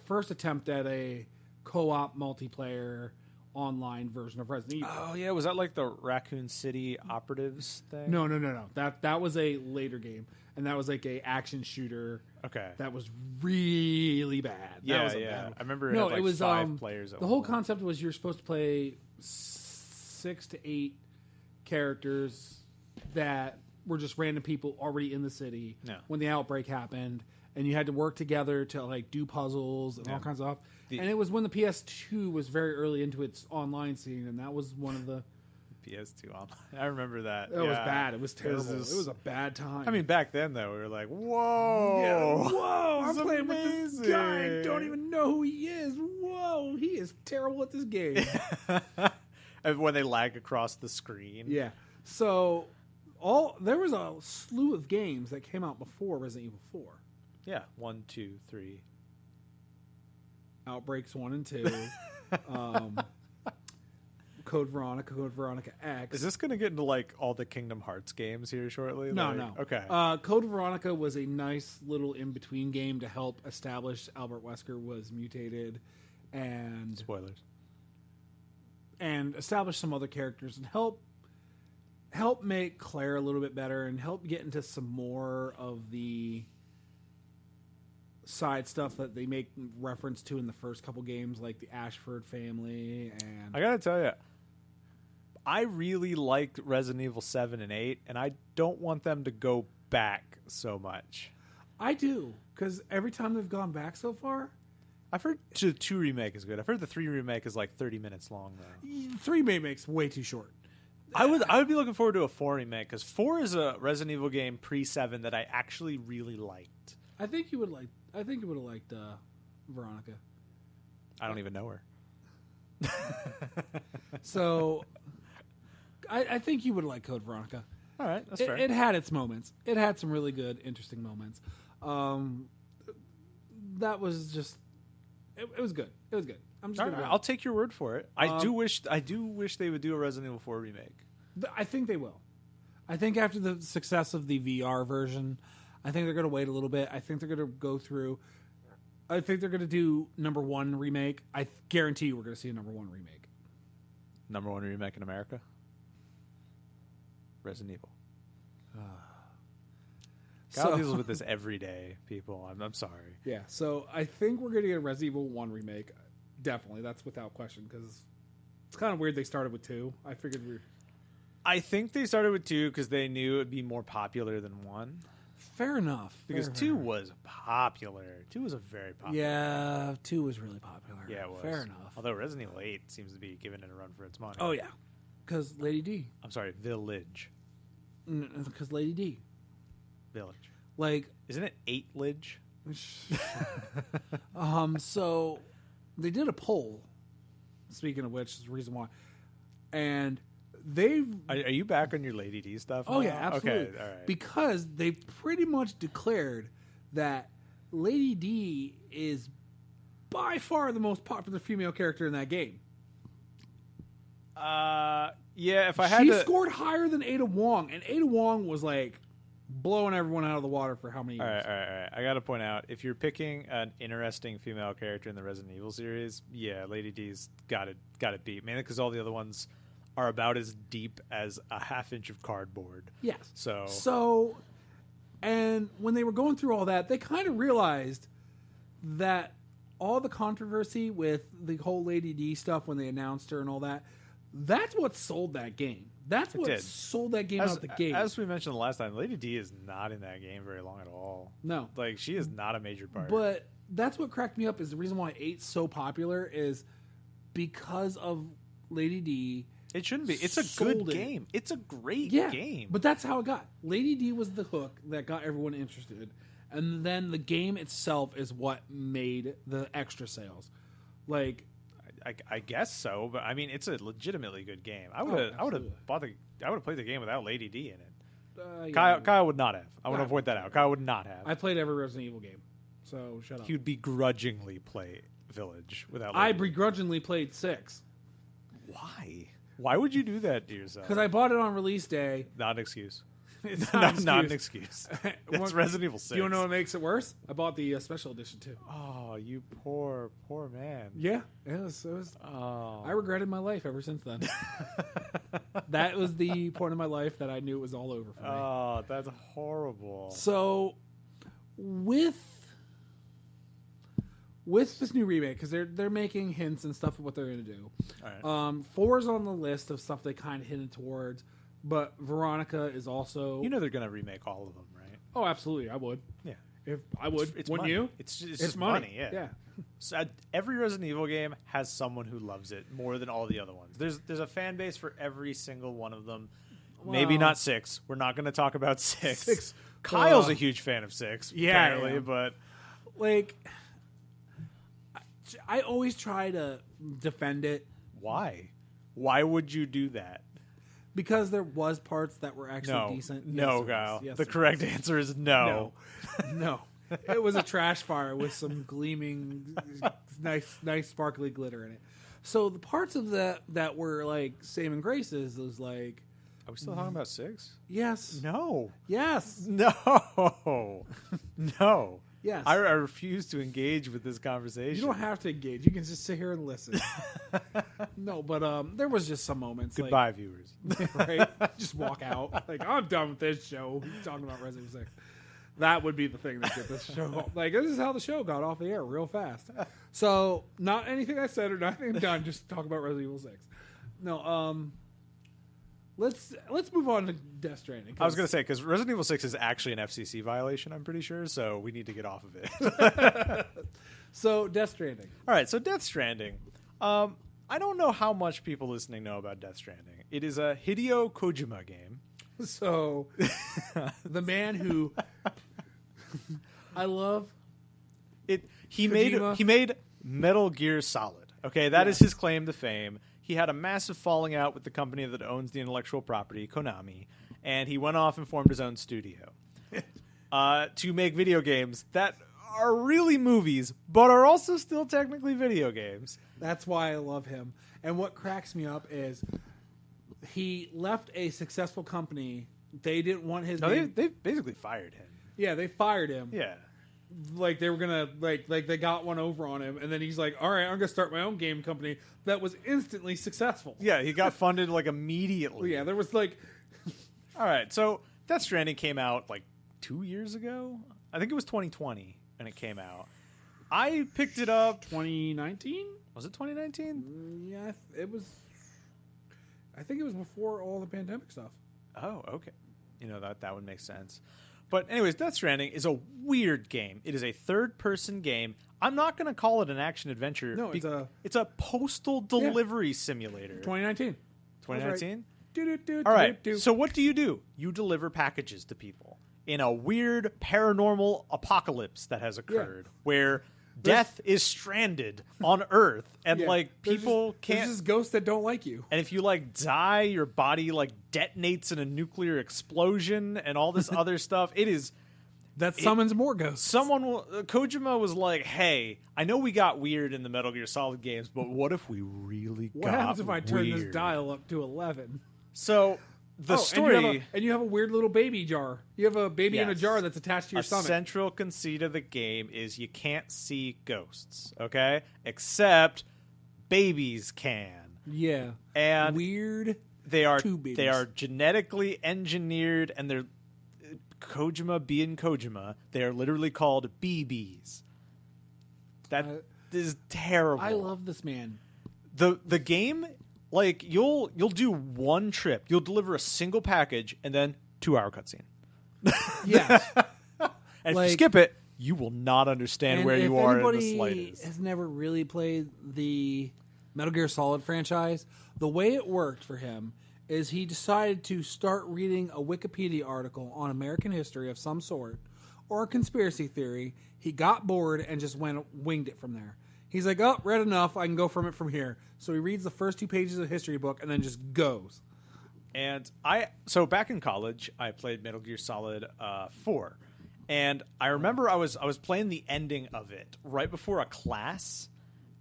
first attempt at a co-op multiplayer online version of Resident Evil. Oh yeah, was that like the Raccoon City Operatives thing? No. That was a later game, and that was like a action shooter. Okay. That was really bad. That Yeah, was a yeah. bad one. I remember it No, had, like, it was 5 players at The one whole point. concept was you're supposed to play 6 to 8 characters that were just random people already in the city Yeah. when the outbreak happened, and you had to work together to like do puzzles and all kinds of stuff. And it was when the PS2 was very early into its online scene, and that was one of the. PS2 online. I remember that. It was bad. It was terrible. It was a bad time. I mean, back then though, we were like, "Whoa, Whoa! I'm This is playing with this guy. I amazing. don't even know who he is. Whoa! He is terrible at this game. And when they lag across the screen. Yeah. So there was a slew of games that came out before Resident Evil 4. Yeah. 1, 2, 3. Outbreaks 1 and 2. Code Veronica X. Is this going to get into like all the Kingdom Hearts games here shortly? No, Like- no. Okay. Code Veronica was a nice little in-between game to help establish Albert Wesker was mutated and Spoilers. establish some other characters and help make Claire a little bit better and help get into some more of the side stuff that they make reference to in the first couple games, like the Ashford family. And I gotta tell you, I really liked Resident Evil 7 and 8, and I don't want them to go back so much. I do, because every time they've gone back so far, I've heard the 2 remake is good. I've heard the 3 remake is like 30 minutes long though. 3 makes way too short. I would be looking forward to a 4 remake because 4 is a Resident Evil game pre-7 that I actually really liked. I think you would have liked Veronica. I don't even know her. So I think you would like Code Veronica. All right, that's It, fair. it had its moments. It had some really good, interesting moments. That was just. It was good. It was good. I'm just All gonna right, go. I'll take your word for it. I do wish they would do a Resident Evil 4 remake. I think they will. I think after the success of the VR version, I think they're going to wait a little bit. I think they're going to go through. I think they're going to do number 1 remake. I guarantee you we're going to see a number 1 remake. Number 1 remake in America. Resident Evil. God deals with this every day, people. I'm sorry. Yeah, so I think we're going to get a Resident Evil 1 remake. Definitely, that's without question, because it's kind of weird they started with 2. I figured I think they started with 2 because they knew it would be more popular than 1. fair enough. Because Fair 2 enough. was popular. 2 was a very popular. Yeah, 2 was really popular. Yeah, it was. Fair enough. Although Resident Evil 8 seems to be giving it a run for its money. Oh, yeah. Because Lady D. I'm sorry, Village. Because Lady D. Village. Like, Isn't it 8-lidge? so they did a poll, speaking of which is the reason why, and they've Are you back on your Lady D stuff? oh now? yeah, absolutely, Okay, all right. because they pretty much declared that Lady D is by far the most popular female character in that game. Yeah, if I had She to... scored higher than Ada Wong, and Ada Wong was like blowing everyone out of the water for how many years? All right. I got to point out, if you're picking an interesting female character in the Resident Evil series, yeah, Lady D's got it beat. Mainly because all the other ones are about as deep as a half-inch of cardboard. Yes. So, and when they were going through all that, they kind of realized that all the controversy with the whole Lady D stuff when they announced her and all that, That's what sold that game. That's what did. sold that game out the gate. As we mentioned the last time, Lady D is not in that game very long at all. No. Like, she is not a major part. But that's what cracked me up is the reason why 8's so popular is because of Lady D. It shouldn't be. It's a sold good it. game. It's a great Yeah, game. but that's how it got. Lady D was the hook that got everyone interested, and then the game itself is what made the extra sales. Like, I guess so, but I mean, it's a legitimately good game. I would have absolutely. played the game without Lady D in it. yeah. Kyle would not have. I want Yeah. to avoid that out. Kyle would not have. I played every Resident Evil game, so shut up. He would begrudgingly play Village without. I Lady D. begrudgingly played 6 Why? Why would you do that to yourself? because I bought it on release day. Not an excuse. It's Not an excuse. That's What- Resident Evil 6. Do you know what makes it worse? I bought the special edition too. Oh, you poor man. Yeah, it was. Oh. I regretted my life ever since then. That was the point of my life that I knew it was all over for me. Oh, that's horrible. So, with this new remake, because they're making hints and stuff of what they're going to do. All right. 4's on the list of stuff they kind of hinted towards, but Veronica is also. You know they're gonna remake all of them, right? Oh, absolutely, I would. Yeah. If I would, It's wouldn't money. you? It's just money. Yeah. So, every Resident Evil game has someone who loves it more than all the other ones. There's a fan base for every single one of them. Maybe Well- not 6. We're not going to talk about 6. 6. Kyle's a huge fan of 6. Yeah, I apparently, am. but Like, I always try to defend it why? Why would you do that? because there was parts that were actually No, decent. no, Yes, there Kyle. was. Yes, the there correct was. answer is no. No. It was a trash fire with some gleaming, nice sparkly glitter in it. So the parts of that were like saving graces was like, Are we still talking about 6? yes, No. yes, No. No. yes. I refuse to engage with this conversation. You don't have to engage. You can just sit here and listen. No, but there was just some moments. Goodbye, viewers. Like, right? Just walk out. Like, I'm done with this show. Talking about Resident Evil 6. That would be the thing that get this show. Like, this is how the show got off the air real fast. So, not anything I said or nothing done. Just talk about Resident Evil 6. No, let's move on to Death Stranding. I was going to say, because Resident Evil 6 is actually an FCC violation, I'm pretty sure, so we need to get off of it. So, Death Stranding. All right, so Death Stranding. I don't know how much people listening know about Death Stranding. It is a Hideo Kojima game. So, the man who I love. He Kojima. made Metal Gear Solid. Okay, that is Yes. his claim to fame. He had a massive falling out with the company that owns the intellectual property, Konami, and he went off and formed his own studio to make video games that are really movies, but are also still technically video games. That's why I love him. And what cracks me up is he left a successful company. They didn't want his No, name. they basically fired him. Yeah, they fired him. Yeah. Like they were gonna like they got one over on him, and then he's like, "All right, I'm gonna start my own game company." That was instantly successful. Yeah, he got funded like immediately. Yeah, there was like, All right, so Death Stranding came out like 2 years ago. I think it was 2020 when it came out. I picked it up. 2019. Was it 2019? Yeah, it was. I think it was before all the pandemic stuff. Oh, okay. You know, that would make sense. But anyways, Death Stranding is a weird game. It is a third-person game. I'm not going to call it an action-adventure. No, it's a postal delivery simulator. 2019. 2019? Do-do-do, All right, do-do-do. so what do? You deliver packages to people in a weird paranormal apocalypse that has occurred where death is stranded on Earth and Yeah, like there's people just, there's can't. just ghosts that don't like you. And if you like die, your body like detonates in a nuclear explosion and all this other stuff. It is That summons more ghosts. Kojima was like, "Hey, I know we got weird in the Metal Gear Solid games, but what if we really What got happens if I turn this weird?" dial up to 11? So the story. And you have a weird little baby jar. You have a baby in a Yes. jar that's attached to your A stomach. central conceit of the game is you can't see ghosts, okay? Except babies can. Yeah. And Weird. they are tube babies. they are genetically engineered, and they're Kojima being Kojima. They are literally called BBs. That is terrible. I love this man. the game Like you'll do one trip, you'll deliver a single package, and then 2-hour cutscene. Yes. And if Like- you skip it, you will not understand And where if you are in the anybody slightest. has never really played the Metal Gear Solid franchise, the way it worked for him is he decided to start reading a Wikipedia article on American history of some sort or a conspiracy theory. He got bored and just winged it from there. He's like, oh, read enough. I can go from it from here. So he reads the first 2 pages of the history book and then just goes. And so back in college, I played Metal Gear Solid 4. And I remember I was playing the ending of it right before a class,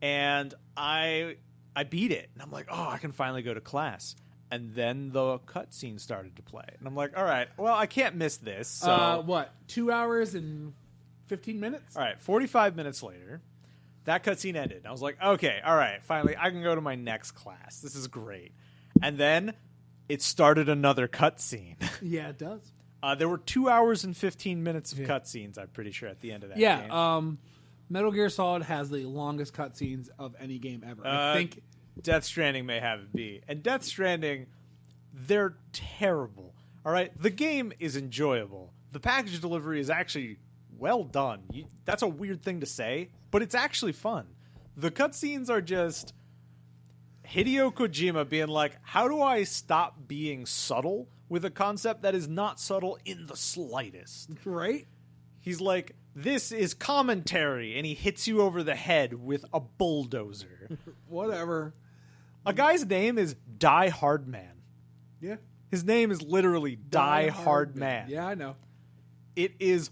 and I beat it, and I'm like, oh, I can finally go to class. And then the cutscene started to play, and I'm like, all right, well, I can't miss this. So What, 2 hours and 15 minutes? all right, 45 minutes later, that cutscene ended. I was like, okay, all right, finally, I can go to my next class. This is great. And then it started another cutscene. Yeah, it does. There were 2 hours and 15 minutes of cutscenes, I'm pretty sure, at the end of that Yeah, game. Metal Gear Solid has the longest cutscenes of any game ever. I think Death Stranding may have it be. And Death Stranding, they're terrible. All right? The game is enjoyable. The package delivery is actually well done. That's a weird thing to say, but it's actually fun. The cutscenes are just Hideo Kojima being like, how do I stop being subtle with a concept that is not subtle in the slightest? right. He's like, this is commentary, and he hits you over the head with a bulldozer. Whatever. A guy's name is Die Hard Man. Yeah. His name is literally Die Hard Man. Yeah, I know. It's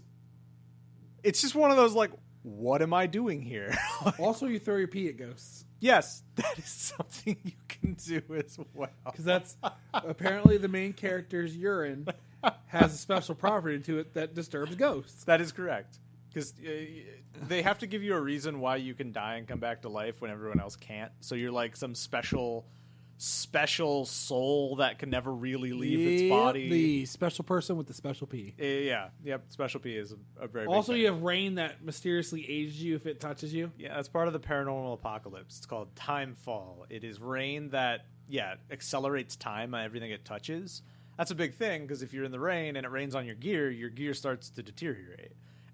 just one of those, like, what am I doing here? Also, you throw your pee at ghosts Yes, that is something you can do as well. because that's apparently the main character's urine has a special property to it that disturbs ghosts. That is correct. Because they have to give you a reason why you can die and come back to life when everyone else can't. So you're like some special soul that can never really leave its Yep, body. the special person with the special pee. Yeah, yep. Special P is a very Also, big you thing. have rain that mysteriously ages you if it touches you. Yeah, that's part of the paranormal apocalypse. It's called Timefall. It is rain that accelerates time on everything it touches. That's a big thing because if you're in the rain and it rains on your gear starts to deteriorate.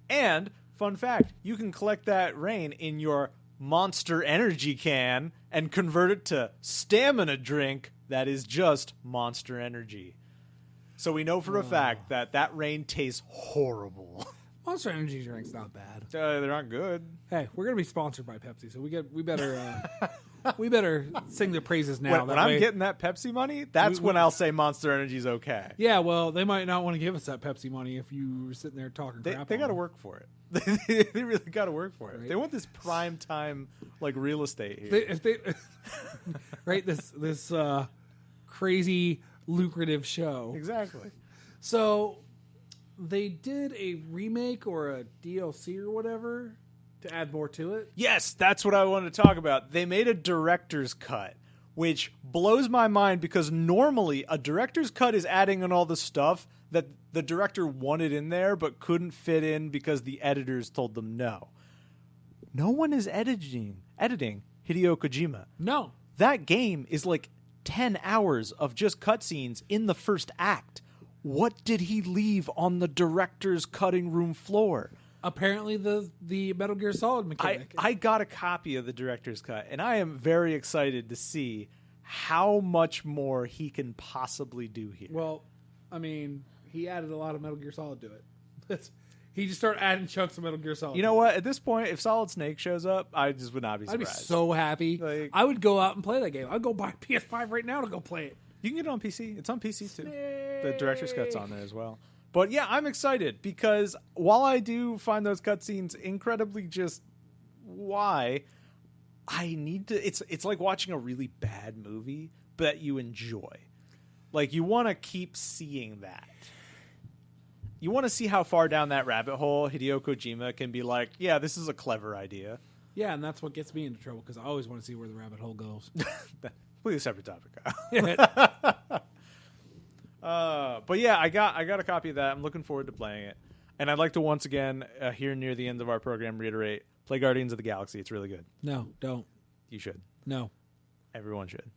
And fun fact, you can collect that rain in your Monster Energy can and convert it to stamina drink that is just Monster Energy. So we know for a fact that rain tastes horrible. Monster Energy drink's not bad. They're not good. Hey, we're gonna be sponsored by Pepsi, so we better sing their praises now. When That I'm way- getting that Pepsi money, that's when I'll say Monster Energy's okay. yeah, well, they might not want to give us that Pepsi money if you were sitting there talking crap. They on got to them. work for it. They really got to work for it. Right. They want this prime time like real estate here. If they right this crazy lucrative show. Exactly. So they did a remake or a DLC or whatever to add more to it. Yes, that's what I wanted to talk about. They made a director's cut, which blows my mind because normally a director's cut is adding in all the stuff that the director wanted in there but couldn't fit in because the editors told them no. No one is editing Hideo Kojima. No. That game is like 10 hours of just cutscenes in the first act. What did he leave on the director's cutting room floor? Apparently the Metal Gear Solid mechanic. I got a copy of the director's cut, and I am very excited to see how much more he can possibly do here. Well, I mean, he added a lot of Metal Gear Solid to it. He just started adding chunks of Metal Gear Solid. You know what? At this point, if Solid Snake shows up, I just would not be I'd be surprised. so happy. Like- I would go out and play that game. I'd go buy a PS5 right now to go play it. You can get it on PC. It's on PC too. The director's cut's on there as well. But yeah, I'm excited because while I do find those cutscenes incredibly just why, I need to. It's like watching a really bad movie, but you enjoy. Like you want to keep seeing that. You want to see how far down that rabbit hole Hideo Kojima can be like, yeah, this is a clever idea. Yeah, and that's what gets me into trouble because I always want to see where the rabbit hole goes. Completely separate topic. But yeah, I got a copy of that. I'm looking forward to playing it. And I'd like to once again, here near the end of our program, reiterate, play Guardians of the Galaxy. It's really good. No, don't. You should. No. Everyone should.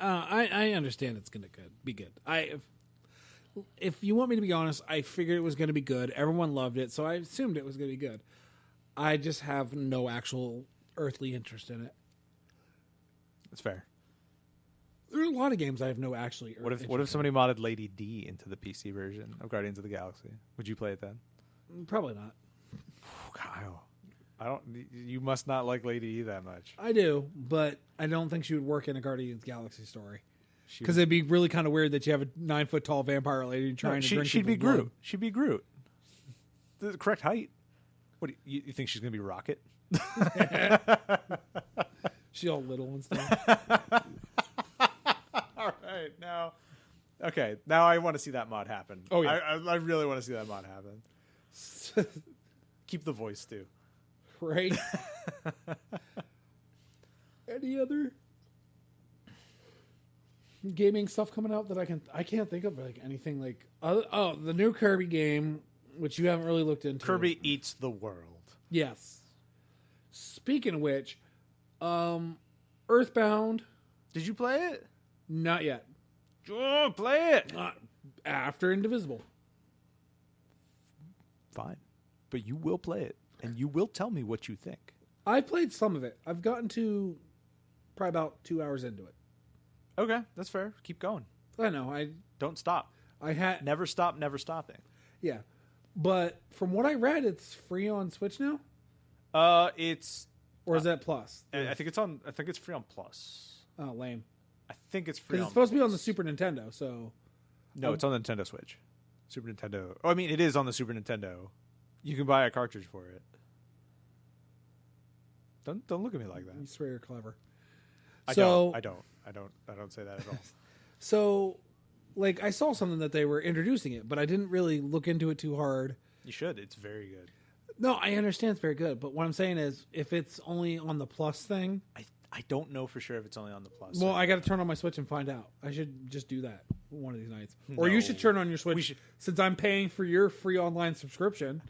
I understand it's gonna be good. If you want me to be honest, I figured it was gonna be good. Everyone loved it, so I assumed it was gonna be good. I just have no actual earthly interest in it. That's fair. There are a lot of games I have no actually. What if somebody modded Lady D into the PC version of Guardians of the Galaxy? Would you play it then? Probably not. Kyle, I don't. You must not like Lady D that much. I do, but I don't think she would work in a Guardians Galaxy story. She Because it'd be really kind of weird that you have a 9-foot tall vampire lady trying to drink she'd be people's Groot. blood. She'd be Groot. The correct height. What do you think she's gonna be Rocket? She's all little and stuff. All right, now, okay, now I want to see that mod happen. Oh, yeah. I really want to see that mod happen. Keep the voice too. Right? Any other gaming stuff coming out that I can't think of like anything like the new Kirby game, which you haven't really looked into. Kirby Eats the World. Yes. Speaking of which, Earthbound, Did you play it? not yet. Oh, play it. After Indivisible. Fine, but you will play it, and you will tell me what you think. I played some of it. I've gotten to probably about 2 hours into it. Okay, that's fair. Keep going. I know. Don't stop. I had Never stop. Never stopping. yeah, but from what I read, it's free on Switch now, It's. or is that Plus? I think it's on. I think it's free on Plus. Oh, lame. I think it's free. Because on it's supposed to be on the Plus. Super Nintendo. So No, it's on the Nintendo Switch. Super Nintendo. Oh, I mean, it is on the Super Nintendo. You can buy a cartridge for it. Don't look at me like that. you swear you're clever. I So don't say that at all. so, like, I saw something that they were introducing it, but I didn't really look into it too hard. You should. It's very good. No, I understand it's very good, but what I'm saying is, if it's only on the Plus thing, I don't know for sure if it's only on the Plus. well, I got to turn on my Switch and find out. I should just do that one of these nights, or you No. should turn on your Switch since I'm paying for your free online subscription.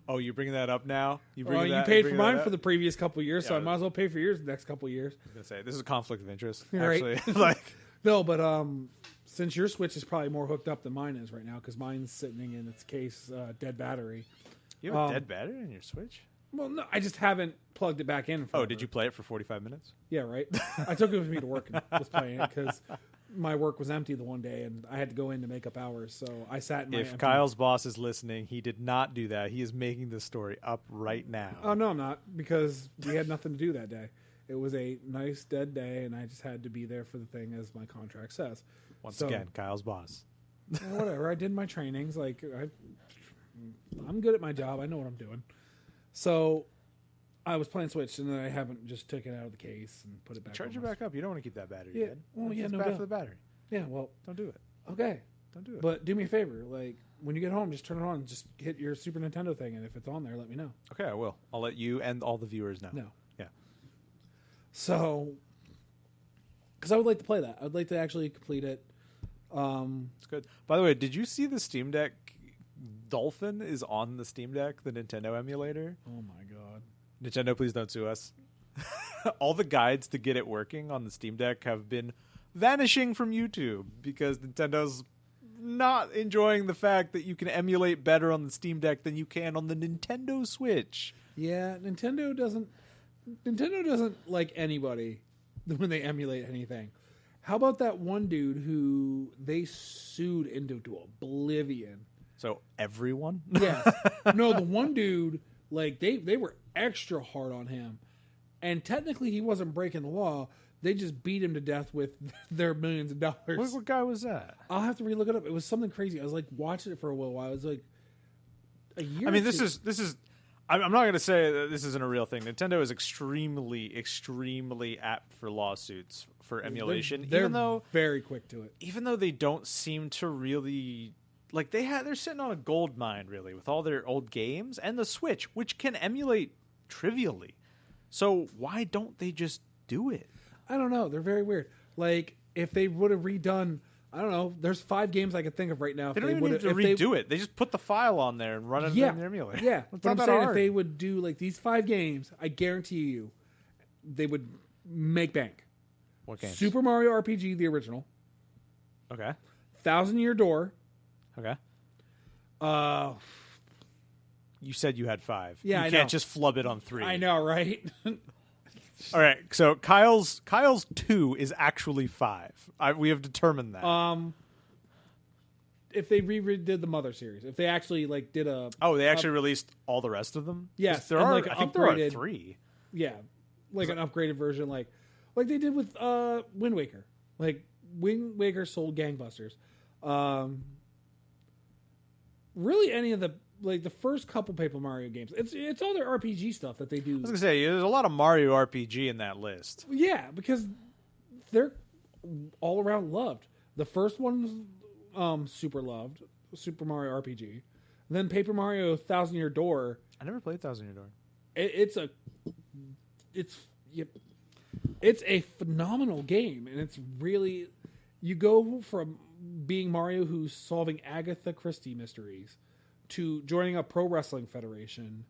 Oh, you're bringing that up now? You paid for mine for the previous couple of years, so Yeah. I might as well pay for yours the next couple of years. I was gonna say this is a conflict of interest. Right. Actually, like No, but since your Switch is probably more hooked up than mine is right now, because mine's sitting in its case dead battery. you have a dead battery in your Switch. Well, no, I just haven't plugged it back in. Oh, forever. did you play it for 45 minutes? Yeah, right. I took it with me to work and was playing it because my work was empty the one day, and I had to go in to make up hours. So I sat in my. If empty- Kyle's boss is listening, he did not do that. He is making this story up right now. Oh no, I'm not, because we had nothing to do that day. It was a nice dead day, and I just had to be there for the thing, as my contract says. Once So- again, Kyle's boss. Whatever. I did my trainings. Like I'm good at my job. I know what I'm doing. So I was playing Switch, and then I haven't just taken it out of the case and put it back. Charge on it my- back up. You don't want to keep that battery Yeah. dead. Well, yeah, It's no bad doubt. for the battery. Yeah. Well, Don't do it. okay. Don't do it. But do me a favor. Like when you get home, just turn it on. Just hit your Super Nintendo thing, and if it's on there, let me know. Okay, I will. I'll let you and all the viewers know. No. Yeah. So, because I would like to play that. I would like to actually complete it. It's good. By the way, did you see the Steam Deck? Dolphin is on the Steam Deck, the Nintendo emulator. Oh my god. Nintendo, please don't sue us. All the guides to get it working on the Steam Deck have been vanishing from YouTube because Nintendo's not enjoying the fact that you can emulate better on the Steam Deck than you can on the Nintendo Switch. Yeah, Nintendo doesn't like anybody when they emulate anything. How about that one dude who they sued into oblivion? So everyone? Yes. No, the one dude, like they were extra hard on him. And technically he wasn't breaking the law. They just beat him to death with their millions of dollars. What guy was that? I'll have to relook it up. It was something crazy. I was like watching it for a little while. It was like a year. I mean, or this two. is. I'm not going to say that this isn't a real thing. Nintendo is extremely apt for lawsuits for emulation, They're even though very quick to it. they don't seem to really like they're sitting on a gold mine really with all their old games and the Switch, which can emulate trivially. So why don't they just do it? I don't know. They're very weird. Like if they would have redone, I don't know. There's 5 games I could think of right now. They don't even need to redo it. They just put the file on there and run it in the emulator. Yeah, It's but not I'm that saying hard. if they would do like these 5 games, I guarantee you, they would make bank. What games? Super Mario RPG, the original. Okay. Thousand Year Door. Okay. Uh, You said you had 5. Yeah, you I can't know. just flub it on 3. I know, right? All right, so Kyle's 2 is actually 5. We have determined that. If they redid the Mother series, if they actually like did a they actually released all the rest of them. Yes, there and, are. like, I think there are upgraded- 3. yeah, like an upgraded version, like they did with Wind Waker. Like Wind Waker sold gangbusters. Really, any of the like the first couple Paper Mario games, it's all their RPG stuff that they do. I was gonna say there's a lot of Mario RPG in that list. Yeah, because they're all around loved. The first one was super loved, Super Mario RPG. Then Paper Mario Thousand Year Door. I never played Thousand Year Door. It's a phenomenal game, and it's really, you go from being Mario who's solving Agatha Christie mysteries to joining a pro wrestling federation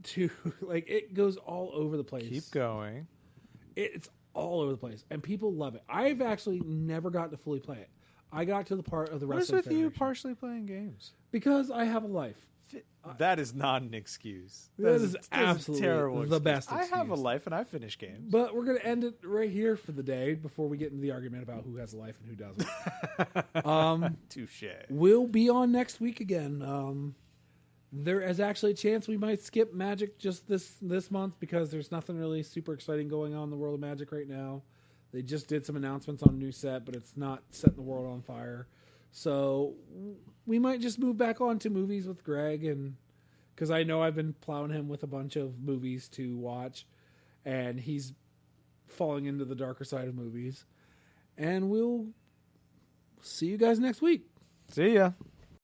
to like it goes all over the place. Keep going. It's all over the place, and people love it. I've actually never gotten to fully play it. I got to the part of the What is wrestling with you federation partially playing games? because I have a life. That is not an excuse. That is a absolutely terrible the excuse. best I have a excuse. life and I finish games. But we're going to end it right here for the day before we get into the argument about who has a life and who doesn't. Touche. We'll be on next week again. There is actually a chance we might skip Magic just this month because there's nothing really super exciting going on in the world of Magic right now. They just did some announcements on a new set, but it's not setting the world on fire. So we might just move back on to movies with Greg, and because I know I've been plowing him with a bunch of movies to watch, and he's falling into the darker side of movies. And we'll see you guys next week. See ya.